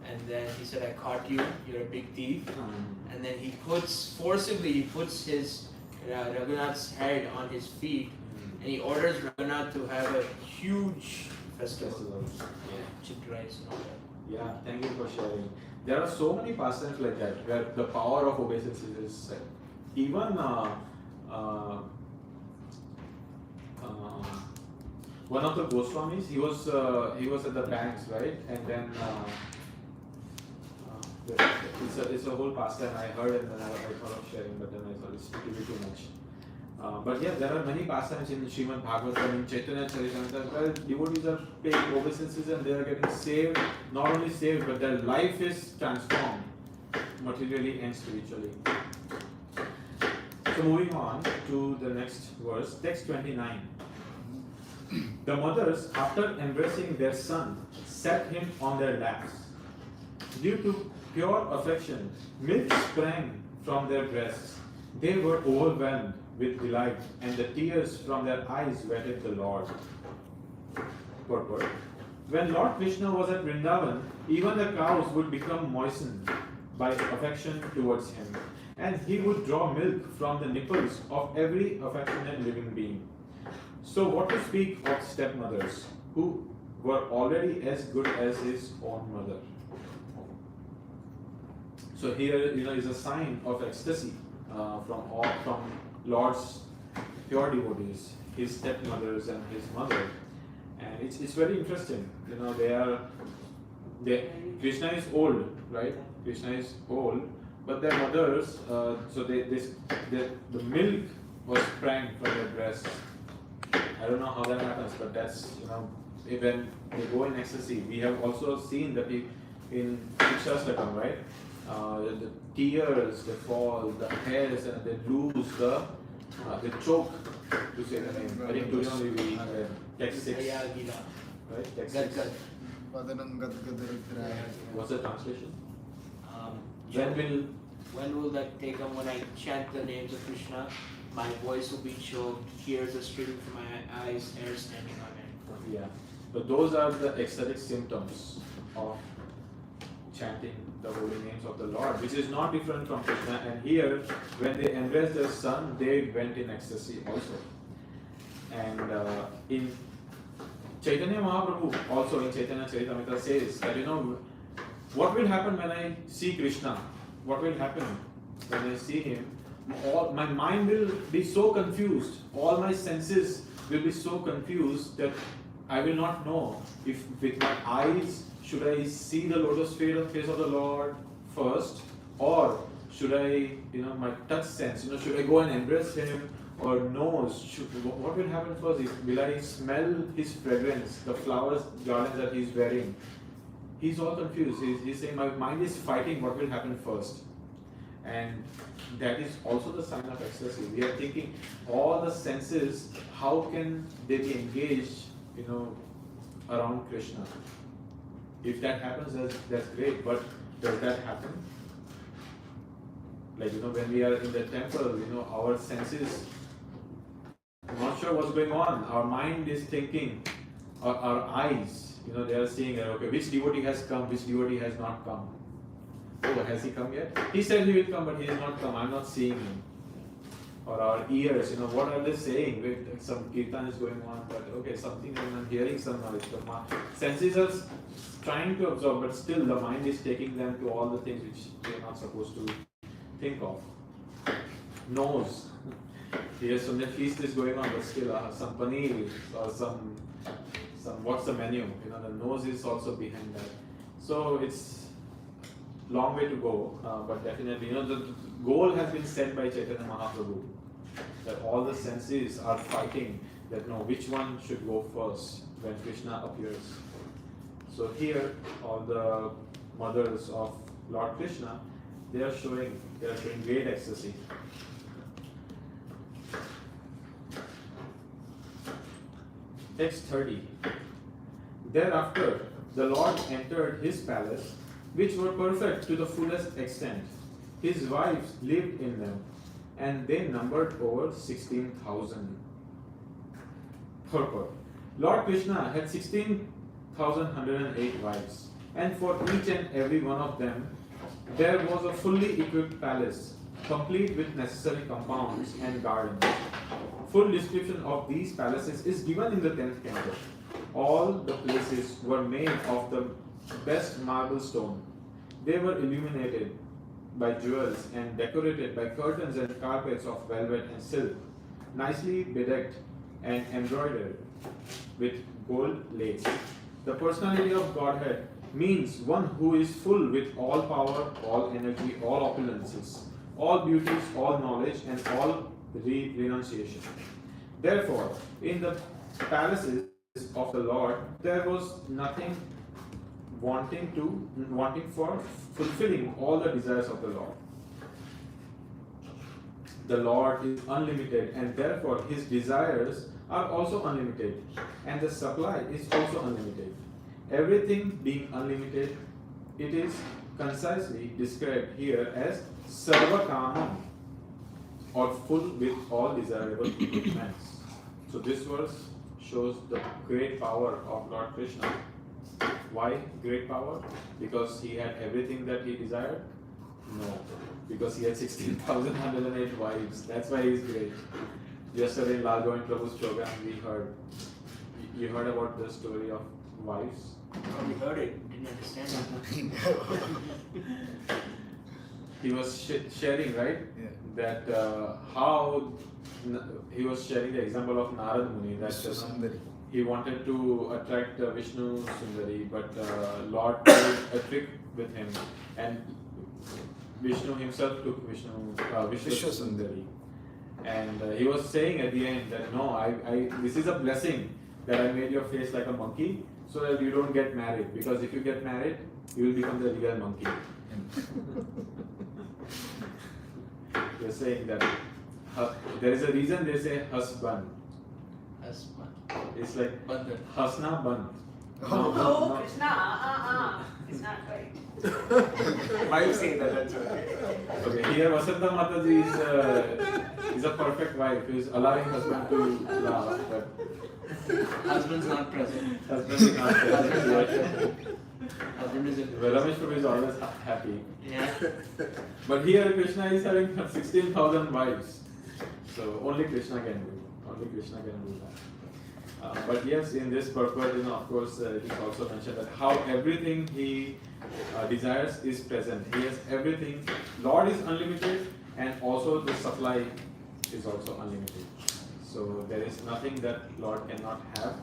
and then he said, I caught you, you're a big thief. And then he forcibly puts his Raghunath's head on his feet and he orders Raghunath to have a huge festival. Chipped rice and all that. Yeah, thank you for sharing. There are so many pastimes like that where the power of obeisances is set. Even one of the Goswamis, he was at the banks, right? And then it's a whole pastime I heard and then I thought of sharing, but then I thought it's really too much. But yeah, there are many pastimes in Srimad Bhagavatam, in Chaitanya Charitamrita, where devotees are paying obeisances and they are getting saved. Not only saved, but their life is transformed materially and spiritually. So moving on to the next verse, text 29. The mothers, after embracing their son, set him on their laps. Due to pure affection, milk sprang from their breasts. They were overwhelmed with delight, and the tears from their eyes wetted the Lord. Purport. When Lord Krishna was at Vrindavan, even the cows would become moistened by affection towards him, and he would draw milk from the nipples of every affectionate living being. So what to speak of stepmothers, who were already as good as his own mother? So here, is a sign of ecstasy from Lord's pure devotees, his stepmothers and his mother, and it's very interesting. Krishna is old, right? Krishna is old, but their mothers, the milk was sprang from their breasts. I don't know how that happens, but that's when they go in ecstasy. We have also seen that in Shikshastakam, right? The tears, they fall, the hairs, and they lose they choke to say the name. I think today only we text 6. Right? Text 6. What's the translation? When will that take on? When I chant the names of Krishna, my voice will be choked, tears are streaming from my eyes, hair standing on it. Yeah. But those are the ecstatic symptoms of chanting the holy names of the Lord, which is not different from Krishna. And here, when they embraced their son, they went in ecstasy also. And in Chaitanya Mahaprabhu, also in Chaitanya Charitamrita, says that what will happen when I see Krishna? What will happen? when I see him, all my mind will be so confused, all my senses will be so confused that I will not know if with my eyes should I see the lotus face of the Lord first, or should I, my touch sense, should I go and embrace him, or nose, what will happen first? Will I smell his fragrance, the flowers, garlands that he's wearing? He's all confused. He's saying, my mind is fighting what will happen first. And that is also the sign of ecstasy. We are thinking all the senses, how can they be engaged, around Krishna? If that happens, that's great. But does that happen? Like, when we are in the temple, our senses, not sure what's going on. Our mind is thinking, our eyes, they are seeing, okay, which devotee has come, which devotee has not come. Oh, has he come yet? He said he will come, but he has not come. I'm not seeing him. Or our ears, what are they saying? Wait, some kirtan is going on, but okay, something, I'm hearing some knowledge. The senses are trying to absorb, but still the mind is taking them to all the things which they are not supposed to think of. Nose. Yes, some feast is going on, but still some paneer or some what's the menu? The nose is also behind that. So it's long way to go, but definitely, the goal has been set by Chaitanya Mahaprabhu, that all the senses are fighting that which one should go first when Krishna appears. So here, all the mothers of Lord Krishna, they are showing great ecstasy. Text 30. Thereafter, the Lord entered his palace, which were perfect to the fullest extent. His wives lived in them, and they numbered over 16,000. Purport. Lord Krishna had 16,108 wives, and for each and every one of them, there was a fully equipped palace, complete with necessary compounds and gardens. Full description of these palaces is given in the 10th canto. All the places were made of the best marble stone. They were illuminated by jewels and decorated by curtains and carpets of velvet and silk, nicely bedecked and embroidered with gold lace. The personality of Godhead means one who is full with all power, all energy, all opulences, all beauties, all knowledge, and all renunciation. Therefore, in the palaces of the Lord, there was nothing wanting for fulfilling all the desires of the Lord. The Lord is unlimited, and therefore his desires are also unlimited, and the supply is also unlimited. Everything being unlimited, it is concisely described here as Sarvakamam, or full with all desirable ends. So this verse shows the great power of Lord Krishna. Why great power? Because he had everything that he desired? No. Because he had 16,108 wives. That's why he's great. Yesterday in Lal Govind Prabhu's program, we heard. You heard about the story of wives? Oh, we heard it. Didn't understand it. He was sharing, right? Yeah. That how he was sharing the example of Narad Muni. That Sundari. he wanted to attract Vishnu Sundari, but Lord played a trick with him, and Vishnu himself took Vishnu Sundari. And he was saying at the end that no, this is a blessing that I made your face like a monkey, so that you don't get married. Because if you get married, you will become the real monkey. They're saying that there is a reason they say husband. Husband. It's like Bandhan. hasna band. No, Krishna, it's not right. Why are you saying that? That's okay. Okay, here Vasanta Mataji is a perfect wife who is allowing husband to laugh, but Husband's not present. husband is not present. Husband is Well, Ramesh Prabhu is always happy. Yeah. But here Krishna is having 16,000 wives. So only Krishna can do. Only Krishna can do that. But yes, in this purport, of course, it is also mentioned that how everything he desires is present. He has everything. Lord is unlimited, and also the supply is also unlimited. So there is nothing that Lord cannot have,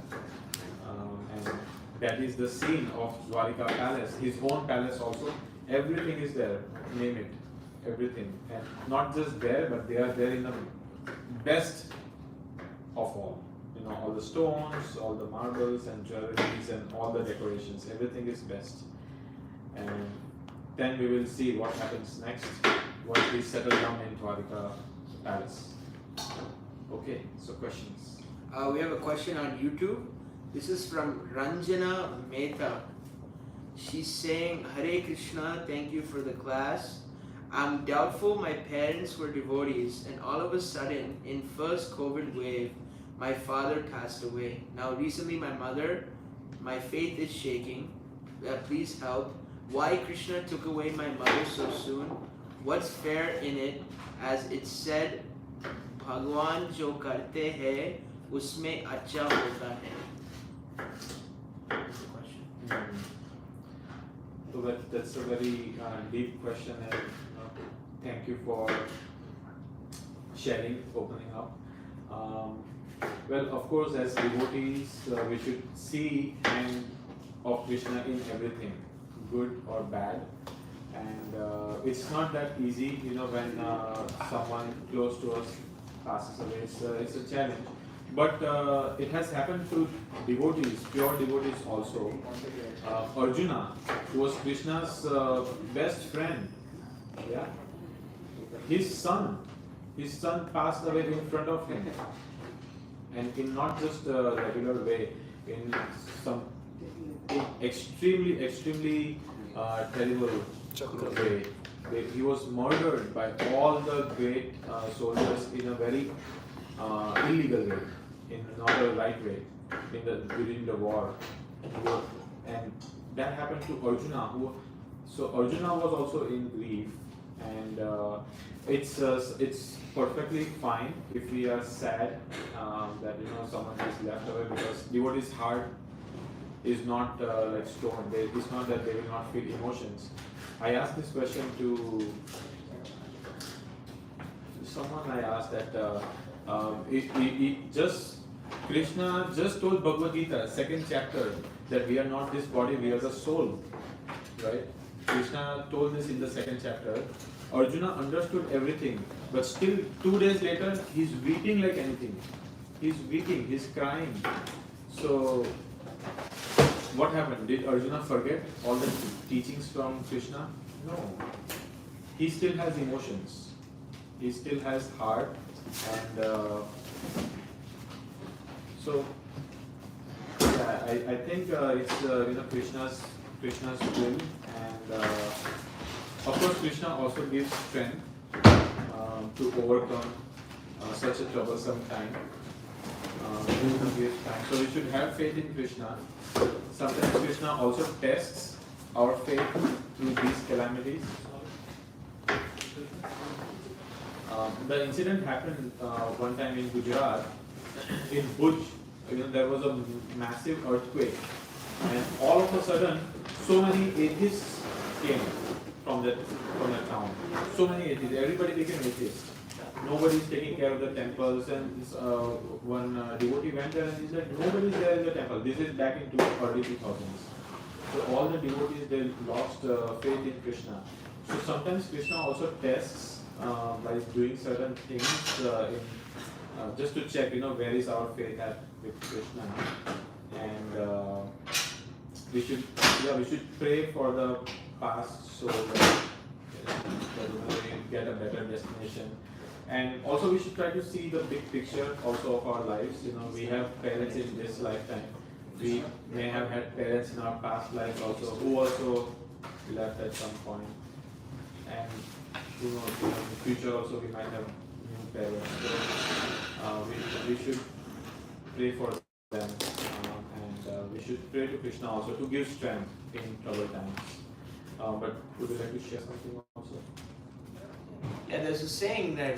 and that is the scene of Dwarika palace, his own palace also. Everything is there, name it, everything, and not just there, but they are there in the best of all. You know, all the stones, all the marbles and jewelries and all the decorations, everything is best. And then we will see what happens next once we settle down in Dwarika palace. Okay, so questions. We have a question on YouTube. This is from Ranjana Mehta. She's saying, Hare Krishna, thank you for the class. I'm doubtful my parents were devotees, and all of a sudden, in first COVID wave, my father passed away. Now recently my mother, my faith is shaking. Please help. Why Krishna took away my mother so soon? What's fair in it? As it said, Bhagwan jo karte hai, usme acha hota hai. That's the question. So that's a very deep question, and thank you for sharing, opening up. Well, of course, as devotees, we should see hand of Krishna in everything, good or bad. And it's not that easy, you know, when someone close to us passes away. It's a challenge. But it has happened to devotees, pure devotees also. Arjuna, who was Krishna's best friend, yeah, his son passed away in front of him, and in not just a regular way, in some extremely terrible way. He was murdered by all the great soldiers in a very illegal way, in not a right way, during the war. And that happened to Arjuna. So Arjuna was also in grief, and it's perfectly fine if we are sad that someone is left away, because devotee's heart is not like stone. It's not that they will not feel emotions. I asked this question to someone. I asked that Krishna just told Bhagavad Gita, 2nd chapter, that we are not this body, we are the soul, right? Krishna told this in the 2nd chapter. Arjuna understood everything, but still 2 days later, he's weeping like anything. He's weeping, he's crying. So, what happened? Did Arjuna forget all the teachings from Krishna? No. He still has emotions. He still has heart, and so yeah, I think it's Krishna's will, and of course Krishna also gives strength to overcome such a troublesome time. So we should have faith in Krishna. Sometimes Krishna also tests our faith through these calamities. The incident happened one time in Gujarat, in Bhuj. There was a massive earthquake, and all of a sudden, so many atheists came from the town. So many atheists. Everybody became atheists. Nobody is taking care of the temples, and one devotee went there and he said, nobody is there in the temple. This is back into early 2000s. So all the devotees, they lost faith in Krishna. So sometimes Krishna also tests by doing certain things just to check, where is our faith at with Krishna. And we should pray for the past soul that they get a better destination. And also we should try to see the big picture also of our lives. We have parents in this lifetime. We may have had parents in our past lives also who also left at some point. And who knows, in the future also we might have new parents. So we should pray for them, and we should pray to Krishna also to give strength in troubled times. But would you like to share something also? Yeah, there's a saying that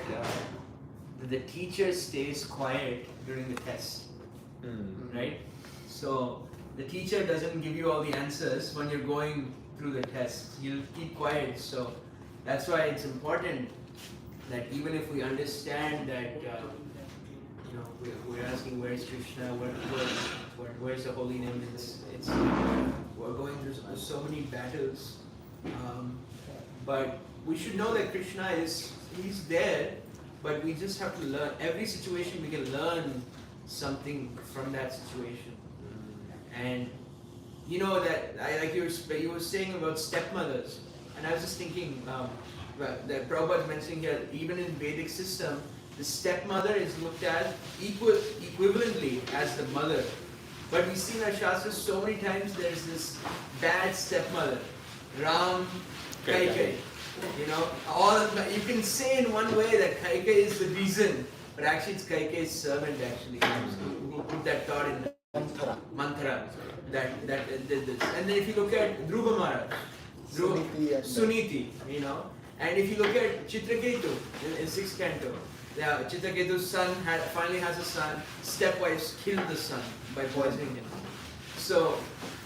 the teacher stays quiet during the test, right? So the teacher doesn't give you all the answers when you're going through the test. You'll keep quiet. So that's why it's important that even if we understand that, we're asking where's Krishna, where's the holy name, it's we're going through so many battles, but we should know that Krishna he's there, but we just have to learn. Every situation we can learn something from that situation. And you know that like you were saying about stepmothers, and I was just thinking that Prabhupada mentioning here, even in Vedic system, the stepmother is looked at equivalently as the mother. But we see in our Shastras so many times there's this bad stepmother, Ram, Kaikai. You can say in one way that Kaikai is the reason, but actually it's Kaikai's servant actually who put that thought in mantra that did this. And then if you look at Dhruva Maharaj, Suniti, and if you look at Chitraketu in 6th canto, Chitraketu's son finally has a son, stepwives killed the son by poisoning him. So,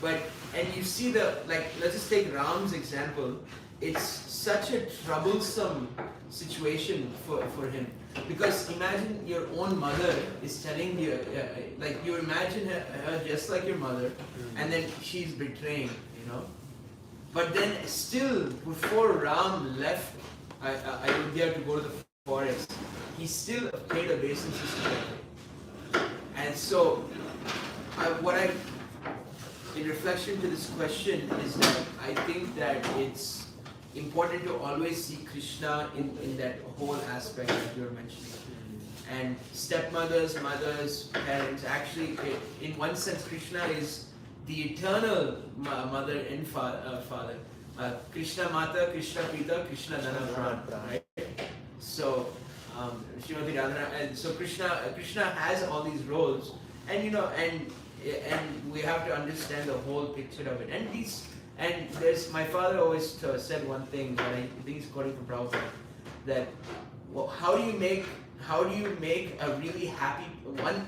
and you see let's just take Ram's example. It's such a troublesome situation for him, because imagine your own mother is telling you, you imagine her just like your mother, and then she's betraying, But then still, before Ram left Ayodhya to go to the forest, he still paid obeisances to her. And so, in reflection to this question is that I think that it's important to always see Krishna in that whole aspect that you're mentioning. And stepmothers, mothers, parents, actually, in one sense, Krishna is the eternal mother and father. Krishna Mata, Krishna Pita, Krishna Dana Pran, right? So, Srimati Radharani, so Krishna has all these roles, and and we have to understand the whole picture of it. And there's my father always said one thing, that I think he's quoting from Prabhupada, that how do you make a really happy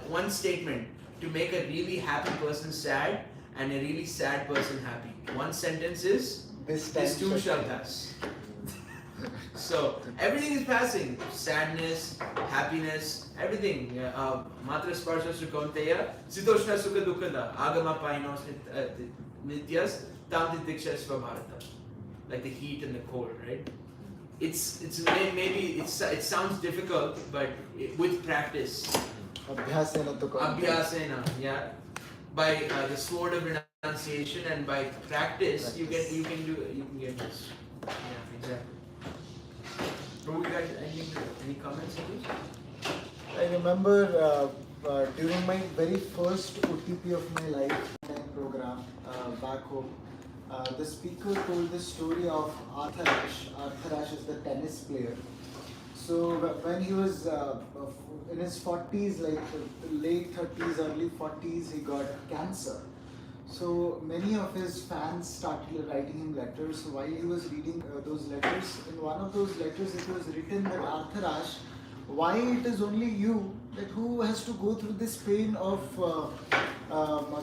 one statement to make a really happy person sad and a really sad person happy? One sentence is this too shall pass. So everything is passing. Sadness, happiness, everything. Matra sparsha sukonteya, sitoshna sukha dukkada, agama paino nityas, tam titiksha svabharata. Like the heat and the cold, right? Maybe it sounds difficult, but with practice. Abhyasena, yeah. By the sword of renunciation and by practice, you can get this. Yeah, exactly. Prabhu, you guys, any comments on this? I remember during my very first OTP of my lifetime program back home, the speaker told the story of Arthur Ashe. Arthur Ashe is the tennis player. So when he was in his 40s, like late 30s, early 40s, he got cancer. So many of his fans started writing him letters. So while he was reading those letters, in one of those letters it was written that Arthur Ashe, why it is only you that who has to go through this pain of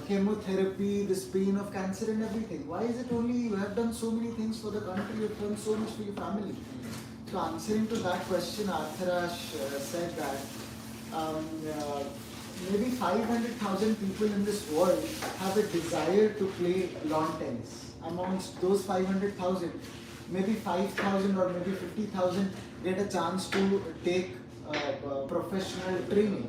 chemotherapy, this pain of cancer and everything? Why is it only you? Have done so many things for the country, you have done so much for your family. So answering to that question, Arthur Ashe said that maybe 500,000 people in this world have a desire to play lawn tennis. Amongst those 500,000, maybe 5,000 or maybe 50,000 get a chance to take professional training.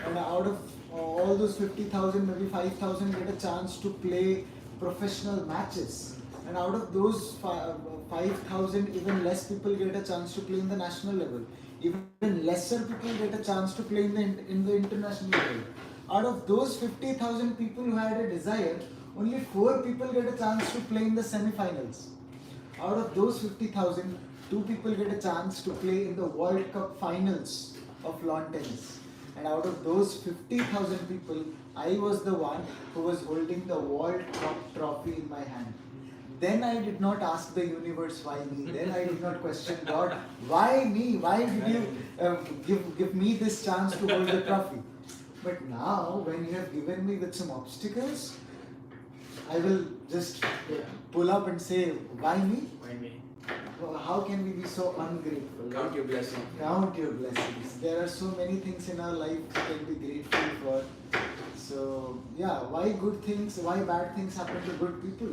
And out of all those 50,000, maybe 5,000 get a chance to play professional matches. And out of those 5,000, even less people get a chance to play in the national level. Even lesser people get a chance to play in the international level. Out of those 50,000 people who had a desire, only 4 people get a chance to play in the semi-finals. Out of those 50,000, 2 people get a chance to play in the World Cup finals of lawn tennis. And out of those 50,000 people, I was the one who was holding the World Cup trophy in my hand. Then I did not ask the universe why me. Then I did not question God, why me? Why did you give me this chance to hold the trophy? But now, when you have given me with some obstacles, I will just pull up and say, why me? Why me? How can we be so ungrateful? Count your blessings. Count your blessings. There are so many things in our life we can be grateful for. So yeah, why good things, why bad things happen to good people?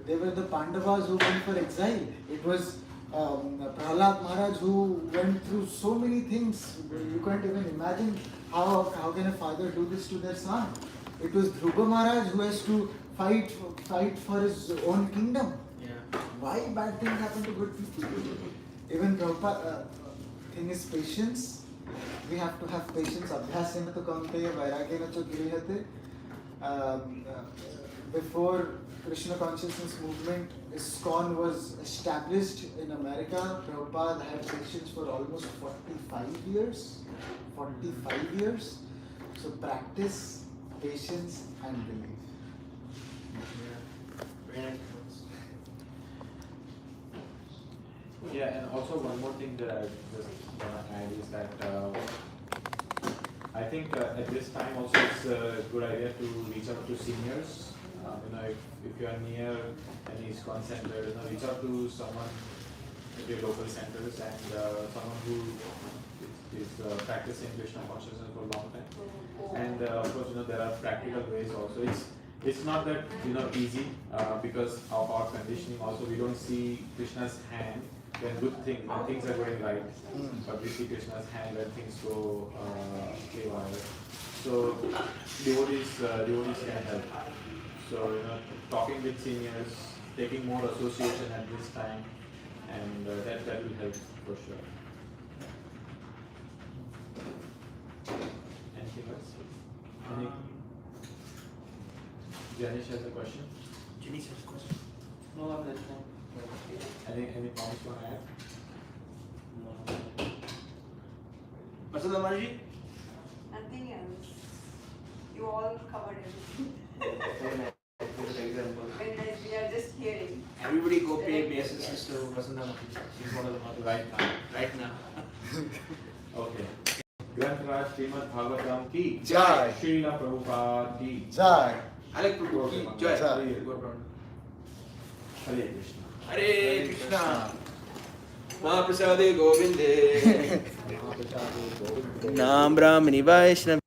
They were the Pandavas who went for exile. It was Prahlad Maharaj who went through so many things. You can't even imagine how can a father do this to their son. It was Dhruva Maharaj who has to fight for his own kingdom. Yeah. Why bad things happen to good people? Even Prabhupada, thing is patience. We have to have patience. Abhyasena to kamte, vairagena to girihate. Before Krishna consciousness movement, ISKCON was established in America. Prabhupada had patience for almost 45 years. 45 years. So practice, patience and belief. Yeah. Very nice. Yeah, and also one more thing that I just want to add is that I think at this time also it's a good idea to reach out to seniors. If you are near any ISKCON center, reach out to someone at your local centers and someone who is practicing Krishna consciousness for a long time. And of course, there are practical ways also. It's not that easy because of our conditioning. Also, we don't see Krishna's hand when when things are going right, but we see Krishna's hand when things go haywire. So devotees can help. So talking with seniors, taking more association at this time, and that will help for sure. Anything else? Janish has a question. Janice has a question. No, I'm not. Any comments you want to add? No. Vasudha Marji? Nothing else. You all covered everything. Very nice. Good example. Very nice. We are just hearing. Everybody go pay obeisances to Vasudha Marji. She's one of the mothers. Right now. Okay. Granth Srimad Bhagavatam ki Jai. Srila Prabhupada ki Jai. I like Prabhupada. Joy. Jai. Hare Krishna. Hare Krishna. Mahaprasade Govinde. Nam Brahmani Vaishnav.